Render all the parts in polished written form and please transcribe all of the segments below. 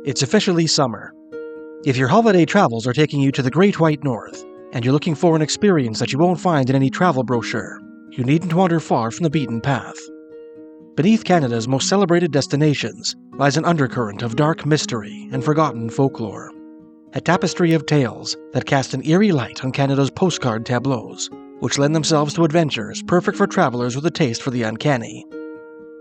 It's officially summer. If your holiday travels are taking you to the Great White North, and you're looking for an experience that you won't find in any travel brochure, you needn't wander far from the beaten path. Beneath Canada's most celebrated destinations lies an undercurrent of dark mystery and forgotten folklore. A tapestry of tales that cast an eerie light on Canada's postcard tableaus, which lend themselves to adventures perfect for travelers with a taste for the uncanny.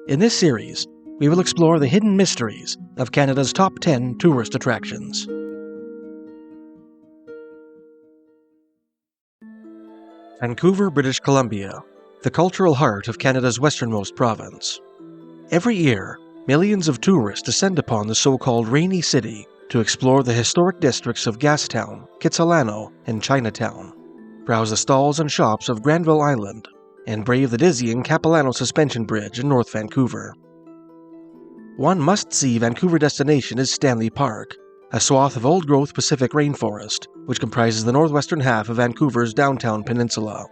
In this series, we will explore the hidden mysteries of Canada's top 10 tourist attractions. Vancouver, British Columbia, the cultural heart of Canada's westernmost province. Every year, millions of tourists descend upon the so-called Rainy City to explore the historic districts of Gastown, Kitsilano, and Chinatown, browse the stalls and shops of Granville Island, and brave the dizzying Capilano Suspension Bridge in North Vancouver. One must-see Vancouver destination is Stanley Park, a swath of old-growth Pacific rainforest, which comprises the northwestern half of Vancouver's downtown peninsula.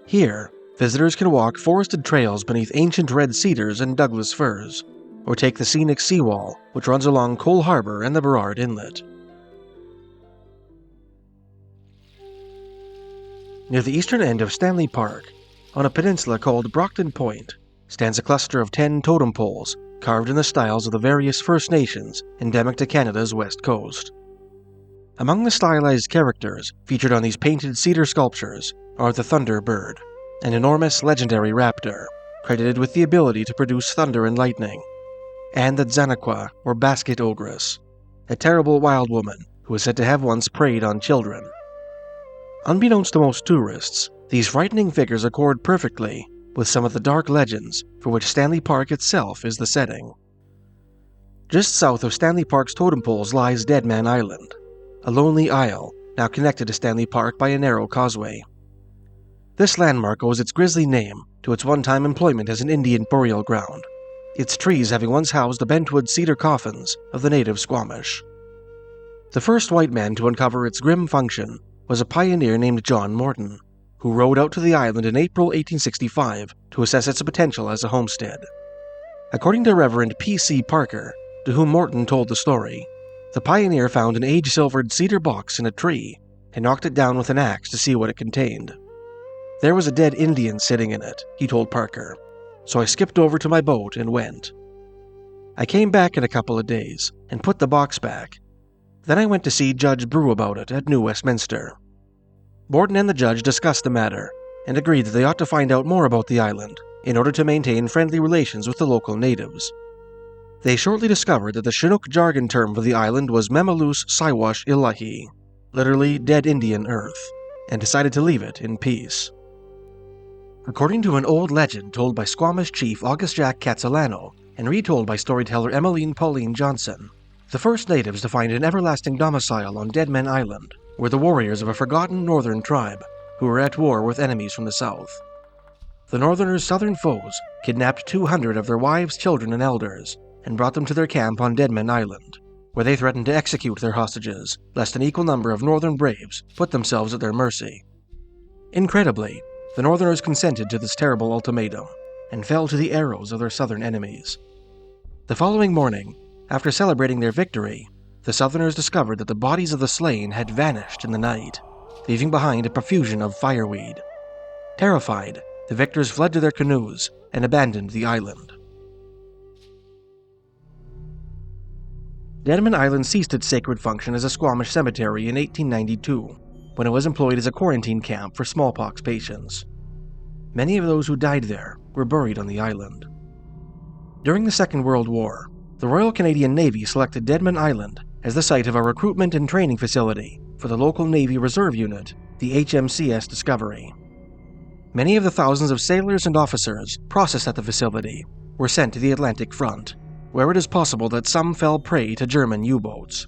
Here, visitors can walk forested trails beneath ancient red cedars and Douglas firs, or take the scenic seawall, which runs along Cole Harbour and the Burrard Inlet. Near the eastern end of Stanley Park, on a peninsula called Brockton Point, stands a cluster of 10 totem poles carved in the styles of the various First Nations endemic to Canada's west coast. Among the stylized characters featured on these painted cedar sculptures are the Thunderbird, an enormous legendary raptor, credited with the ability to produce thunder and lightning, and the Zanaqua, or basket ogress, a terrible wild woman who is said to have once preyed on children. Unbeknownst to most tourists, these frightening figures accord perfectly with some of the dark legends for which Stanley Park itself is the setting. Just south of Stanley Park's totem poles lies Deadman Island, a lonely isle now connected to Stanley Park by a narrow causeway. This landmark owes its grisly name to its one-time employment as an Indian burial ground, its trees having once housed the bentwood cedar coffins of the native Squamish. The first white man to uncover its grim function was a pioneer named John Morton, who rode out to the island in April 1865 to assess its potential as a homestead. According to Reverend P.C. Parker, to whom Morton told the story, the pioneer found an age-silvered cedar box in a tree and knocked it down with an axe to see what it contained. There was a dead Indian sitting in it, he told Parker, so I skipped over to my boat and went. I came back in a couple of days and put the box back. Then I went to see Judge Brew about it at New Westminster. Morton and the judge discussed the matter and agreed that they ought to find out more about the island in order to maintain friendly relations with the local natives. They shortly discovered that the Chinook jargon term for the island was Memaloose Siwash Ilahi, literally Dead Indian Earth, and decided to leave it in peace. According to an old legend told by Squamish chief August Jack Catsilano and retold by storyteller Emmeline Pauline Johnson, the first natives to find an everlasting domicile on Deadman Island were the warriors of a forgotten northern tribe who were at war with enemies from the south. The northerners' southern foes kidnapped 200 of their wives, children, and elders and brought them to their camp on Deadman Island, where they threatened to execute their hostages, lest an equal number of northern braves put themselves at their mercy. Incredibly, the northerners consented to this terrible ultimatum and fell to the arrows of their southern enemies. The following morning, after celebrating their victory, the southerners discovered that the bodies of the slain had vanished in the night, leaving behind a profusion of fireweed. Terrified, the victors fled to their canoes and abandoned the island. Deadman Island ceased its sacred function as a Squamish cemetery in 1892, when it was employed as a quarantine camp for smallpox patients. Many of those who died there were buried on the island. During the Second World War, the Royal Canadian Navy selected Deadman Island as the site of a recruitment and training facility for the local Navy Reserve Unit, the HMCS Discovery. Many of the thousands of sailors and officers processed at the facility were sent to the Atlantic Front, where it is possible that some fell prey to German U-boats.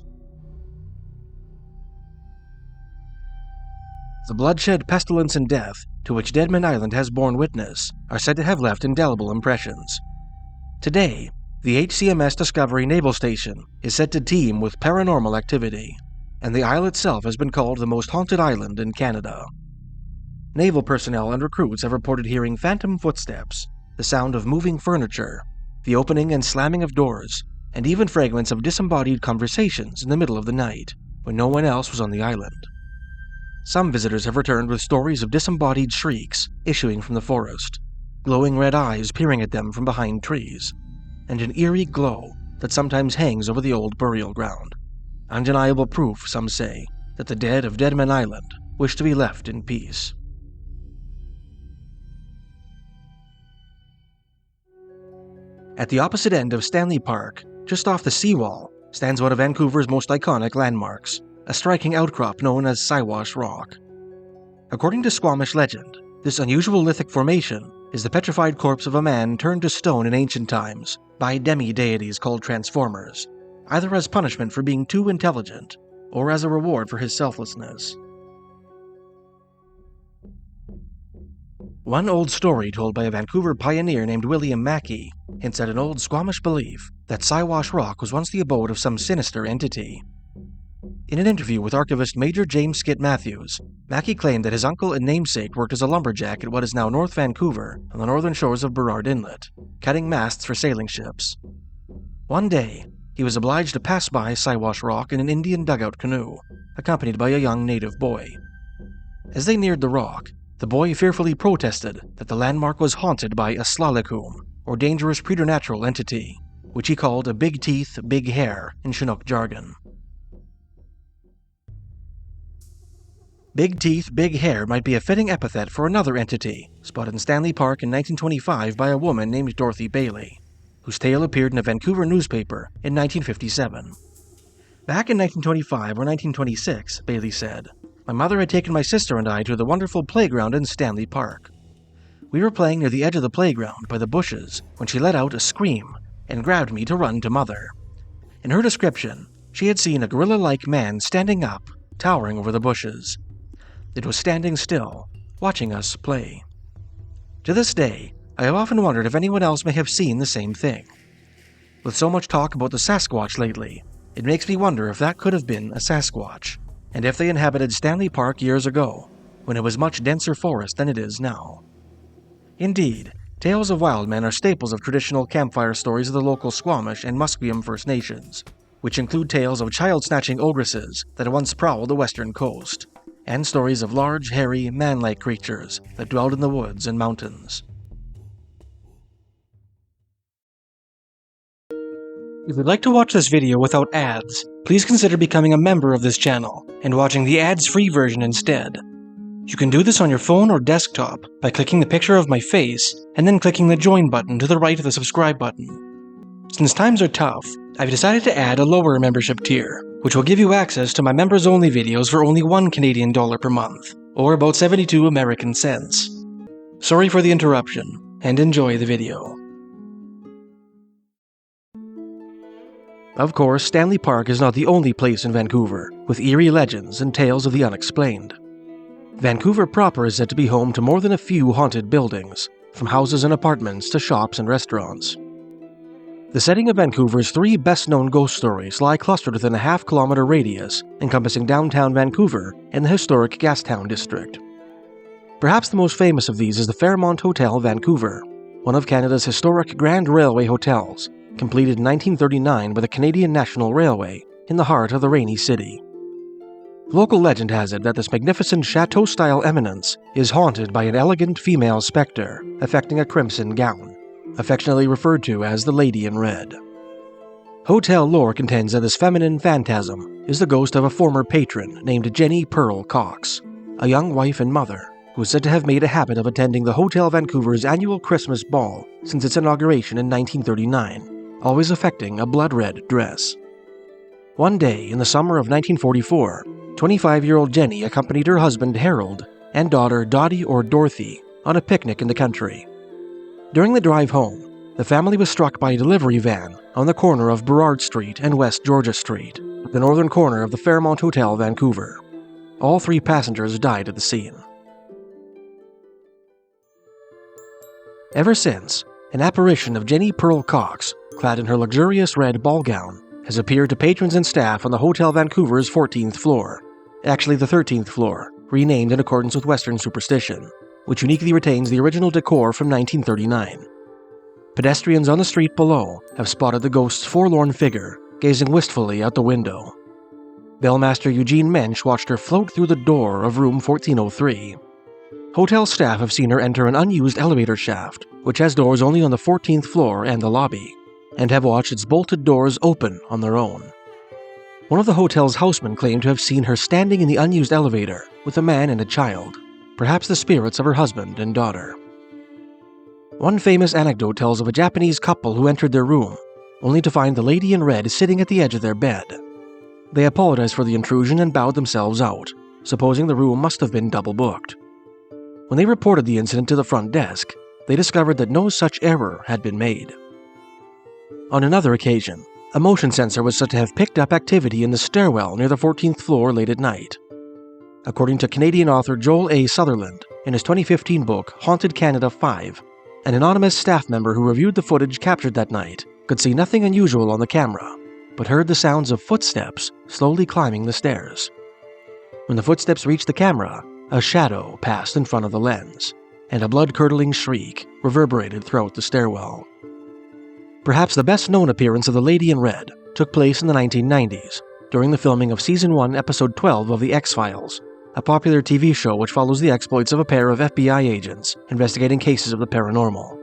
The bloodshed, pestilence, and death to which Deadman Island has borne witness are said to have left indelible impressions. Today, the HCMS Discovery Naval Station is said to teem with paranormal activity, and the isle itself has been called the most haunted island in Canada. Naval personnel and recruits have reported hearing phantom footsteps, the sound of moving furniture, the opening and slamming of doors, and even fragments of disembodied conversations in the middle of the night, when no one else was on the island. Some visitors have returned with stories of disembodied shrieks issuing from the forest, glowing red eyes peering at them from behind trees, and an eerie glow that sometimes hangs over the old burial ground. Undeniable proof, some say, that the dead of Deadman Island wish to be left in peace. At the opposite end of Stanley Park, just off the seawall, stands one of Vancouver's most iconic landmarks, a striking outcrop known as Siwash Rock. According to Squamish legend, this unusual lithic formation is the petrified corpse of a man turned to stone in ancient times by demi-deities called Transformers, either as punishment for being too intelligent or as a reward for his selflessness. One old story told by a Vancouver pioneer named William Mackey hints at an old Squamish belief that Siwash Rock was once the abode of some sinister entity. In an interview with archivist Major James Skit Matthews, Mackey claimed that his uncle and namesake worked as a lumberjack at what is now North Vancouver on the northern shores of Burrard Inlet, cutting masts for sailing ships. One day, he was obliged to pass by Siwash Rock in an Indian dugout canoe, accompanied by a young native boy. As they neared the rock, the boy fearfully protested that the landmark was haunted by a slalikum, or dangerous preternatural entity, which he called a big teeth, big hair in Chinook jargon. Big teeth, big hair might be a fitting epithet for another entity spotted in Stanley Park in 1925 by a woman named Dorothy Bailey, whose tale appeared in a Vancouver newspaper in 1957. Back in 1925 or 1926, Bailey said, "My mother had taken my sister and I to the wonderful playground in Stanley Park. We were playing near the edge of the playground by the bushes when she let out a scream and grabbed me to run to Mother. In her description, she had seen a gorilla-like man standing up, towering over the bushes. It was standing still, watching us play. To this day, I have often wondered if anyone else may have seen the same thing. With so much talk about the Sasquatch lately, it makes me wonder if that could have been a Sasquatch, and if they inhabited Stanley Park years ago, when it was much denser forest than it is now." Indeed, tales of wild men are staples of traditional campfire stories of the local Squamish and Musqueam First Nations, which include tales of child-snatching ogresses that once prowled the western coast, and stories of large, hairy, man-like creatures that dwelled in the woods and mountains. If you'd like to watch this video without ads, please consider becoming a member of this channel and watching the ads-free version instead. You can do this on your phone or desktop by clicking the picture of my face and then clicking the join button to the right of the subscribe button. Since times are tough, I've decided to add a lower membership tier, which will give you access to my members-only videos for only $1 Canadian per month, or about 72 American cents. Sorry for the interruption, and enjoy the video. Of course, Stanley Park is not the only place in Vancouver with eerie legends and tales of the unexplained. Vancouver proper is said to be home to more than a few haunted buildings, from houses and apartments to shops and restaurants. The setting of Vancouver's 3 best-known ghost stories lie clustered within a half-kilometer radius, encompassing downtown Vancouver and the historic Gastown district. Perhaps the most famous of these is the Fairmont Hotel Vancouver, one of Canada's historic Grand Railway hotels, completed in 1939 by the Canadian National Railway in the heart of the rainy city. Local legend has it that this magnificent chateau-style eminence is haunted by an elegant female spectre affecting a crimson gown, affectionately referred to as the Lady in Red. Hotel lore contends that this feminine phantasm is the ghost of a former patron named Jenny Pearl Cox, a young wife and mother who is said to have made a habit of attending the Hotel Vancouver's annual Christmas ball since its inauguration in 1939, always affecting a blood-red dress. One day in the summer of 1944, 25-year-old Jenny accompanied her husband Harold and daughter Dottie or Dorothy on a picnic in the country. During the drive home, the family was struck by a delivery van on the corner of Burrard Street and West Georgia Street, the northern corner of the Fairmont Hotel Vancouver. All 3 passengers died at the scene. Ever since, an apparition of Jenny Pearl Cox, clad in her luxurious red ball gown, has appeared to patrons and staff on the Hotel Vancouver's 14th floor, actually the 13th floor, renamed in accordance with Western superstition, which uniquely retains the original decor from 1939. Pedestrians on the street below have spotted the ghost's forlorn figure, gazing wistfully out the window. Bellmaster Eugene Mensch watched her float through the door of room 1403. Hotel staff have seen her enter an unused elevator shaft, which has doors only on the 14th floor and the lobby, and have watched its bolted doors open on their own. One of the hotel's housemen claimed to have seen her standing in the unused elevator with a man and a child, perhaps the spirits of her husband and daughter. One famous anecdote tells of a Japanese couple who entered their room, only to find the lady in red sitting at the edge of their bed. They apologized for the intrusion and bowed themselves out, supposing the room must have been double-booked. When they reported the incident to the front desk, they discovered that no such error had been made. On another occasion, a motion sensor was said to have picked up activity in the stairwell near the 14th floor late at night. According to Canadian author Joel A. Sutherland, in his 2015 book Haunted Canada 5, an anonymous staff member who reviewed the footage captured that night could see nothing unusual on the camera, but heard the sounds of footsteps slowly climbing the stairs. When the footsteps reached the camera, a shadow passed in front of the lens, and a blood-curdling shriek reverberated throughout the stairwell. Perhaps the best-known appearance of the Lady in Red took place in the 1990s, during the filming of Season 1, Episode 12 of The X-Files, a popular TV show which follows the exploits of a pair of FBI agents investigating cases of the paranormal.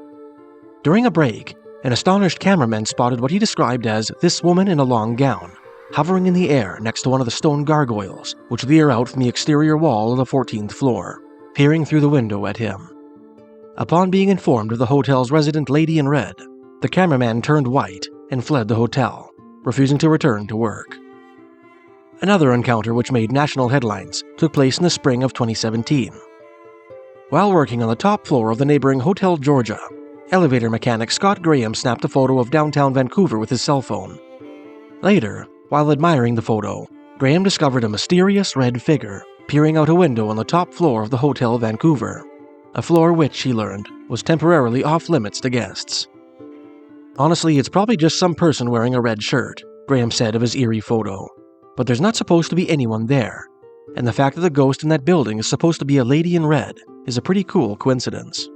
During a break, an astonished cameraman spotted what he described as this woman in a long gown, hovering in the air next to one of the stone gargoyles, which leer out from the exterior wall of the 14th floor, peering through the window at him. Upon being informed of the hotel's resident Lady in Red, the cameraman turned white and fled the hotel, refusing to return to work. Another encounter which made national headlines took place in the spring of 2017. While working on the top floor of the neighboring Hotel Georgia, elevator mechanic Scott Graham snapped a photo of downtown Vancouver with his cell phone. Later, while admiring the photo, Graham discovered a mysterious red figure peering out a window on the top floor of the Hotel Vancouver, a floor which, he learned, was temporarily off-limits to guests. Honestly, it's probably just some person wearing a red shirt, Graham said of his eerie photo, but there's not supposed to be anyone there, and the fact that the ghost in that building is supposed to be a lady in red is a pretty cool coincidence.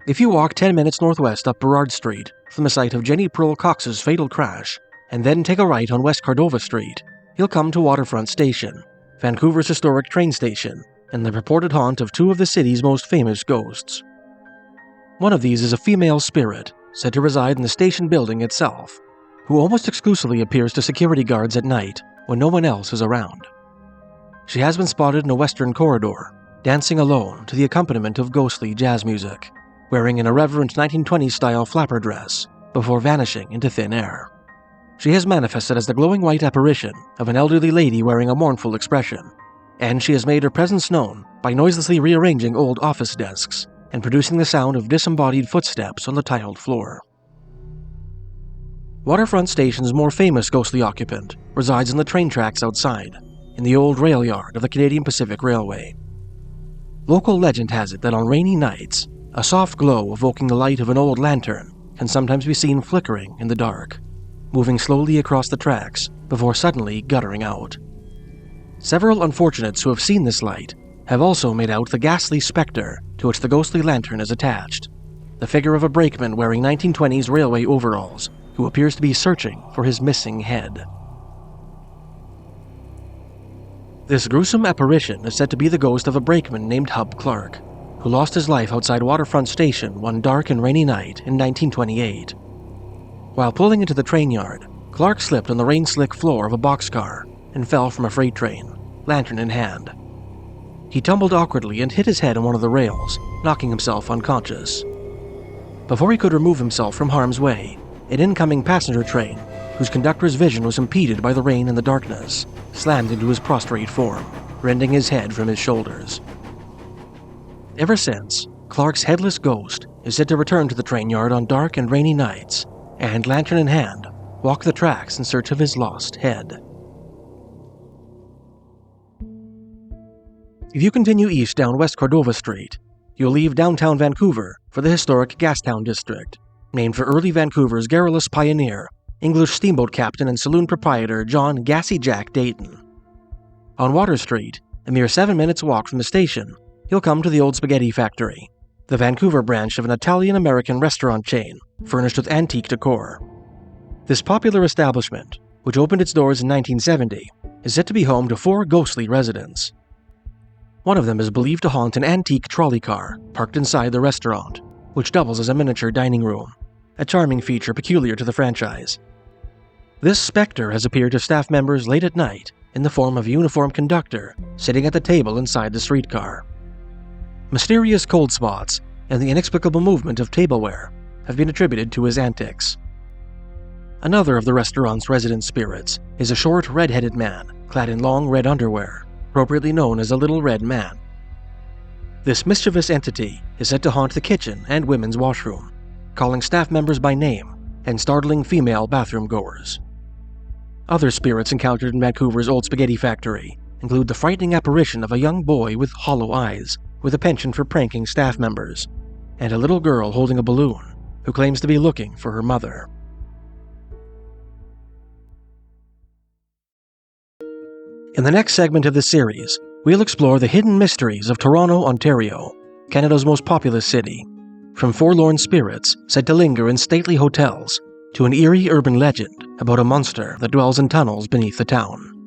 If you walk 10 minutes northwest up Burrard Street from the site of Jenny Pearl Cox's fatal crash, and then take a right on West Cordova Street, you'll come to Waterfront Station, Vancouver's historic train station, and the purported haunt of two of the city's most famous ghosts. One of these is a female spirit, said to reside in the station building itself, who almost exclusively appears to security guards at night when no one else is around. She has been spotted in a western corridor, dancing alone to the accompaniment of ghostly jazz music, wearing an irreverent 1920s-style flapper dress, before vanishing into thin air. She has manifested as the glowing white apparition of an elderly lady wearing a mournful expression, and she has made her presence known by noiselessly rearranging old office desks and producing the sound of disembodied footsteps on the tiled floor. Waterfront Station's more famous ghostly occupant resides in the train tracks outside, in the old rail yard of the Canadian Pacific Railway. Local legend has it that on rainy nights, a soft glow evoking the light of an old lantern can sometimes be seen flickering in the dark, moving slowly across the tracks before suddenly guttering out. Several unfortunates who have seen this light have also made out the ghastly specter to which the ghostly lantern is attached, the figure of a brakeman wearing 1920s railway overalls who appears to be searching for his missing head. This gruesome apparition is said to be the ghost of a brakeman named Hub Clark, who lost his life outside Waterfront Station one dark and rainy night in 1928. While pulling into the train yard, Clark slipped on the rain-slick floor of a boxcar and fell from a freight train, lantern in hand. He tumbled awkwardly and hit his head on one of the rails, knocking himself unconscious. Before he could remove himself from harm's way, an incoming passenger train, whose conductor's vision was impeded by the rain and the darkness, slammed into his prostrate form, rending his head from his shoulders. Ever since, Clark's headless ghost is said to return to the train yard on dark and rainy nights, and, lantern in hand, walk the tracks in search of his lost head. If you continue east down West Cordova Street, you'll leave downtown Vancouver for the historic Gastown district, named for early Vancouver's garrulous pioneer, English steamboat captain and saloon proprietor John Gassy Jack Dayton. On Water Street, a mere 7 minutes walk from the station, you'll come to the old spaghetti factory, the Vancouver branch of an Italian-American restaurant chain furnished with antique decor. This popular establishment, which opened its doors in 1970, is said to be home to 4 ghostly residents. One of them is believed to haunt an antique trolley car parked inside the restaurant, which doubles as a miniature dining room, a charming feature peculiar to the franchise. This specter has appeared to staff members late at night in the form of a uniformed conductor sitting at the table inside the streetcar. Mysterious cold spots and the inexplicable movement of tableware have been attributed to his antics. Another of the restaurant's resident spirits is a short, red-headed man clad in long red underwear, appropriately known as a Little Red Man. This mischievous entity is said to haunt the kitchen and women's washroom, calling staff members by name and startling female bathroom goers. Other spirits encountered in Vancouver's old spaghetti factory include the frightening apparition of a young boy with hollow eyes with a penchant for pranking staff members, and a little girl holding a balloon who claims to be looking for her mother. In the next segment of the series, we'll explore the hidden mysteries of Toronto, Ontario, Canada's most populous city, from forlorn spirits said to linger in stately hotels to an eerie urban legend about a monster that dwells in tunnels beneath the town.